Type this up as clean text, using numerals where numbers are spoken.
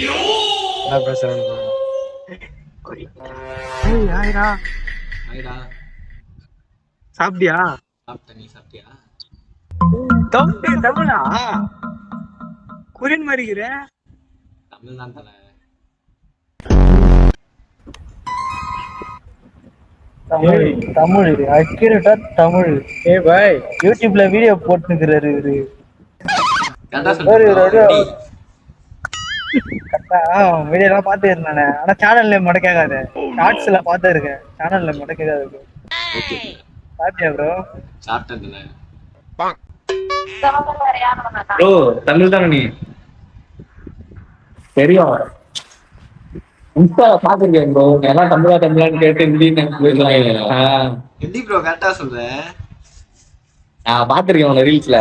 என்ன பேசுறேன்? ஆயிடா ஆயிடா. சாப்பிட்டியா? சாப்பிட்ட, நீ சாப்பிட்டியா? தமிழா கொரியன் மாதிரிக்கிற. தமிழ் தான் தல. தமிழ் தமிழ் அக்யூரேட்டா தமிழ். பாய் யூடியூப்ல வீடியோ போட்டுக்கிறாரு இவரு. கரெக்டா சொல்றேன். வீடியோலாம் பார்த்து இருந்தானே. ஆனா சேனல்ல முடக்காத. ஷார்ட்ஸ்ல பார்த்து இருக்கேன். சேனல்ல முடக்காத இருக்கு. ஓகே. சாப்பிட்டியா ப்ரோ? சாப்பிட்டேன்ல. ப்ரோ தமிழ் தானே நீ? தெரியும். இன்ஸ்டா பாத்துருக்கேன் ப்ரோ. எல்லாம் தமிழான்னு கேட்டு போயிடலாம். எப்படி ப்ரோ கரெக்டா சொல்ற? நான் பாத்துருக்கேன் உன ரீல்ஸ்ல.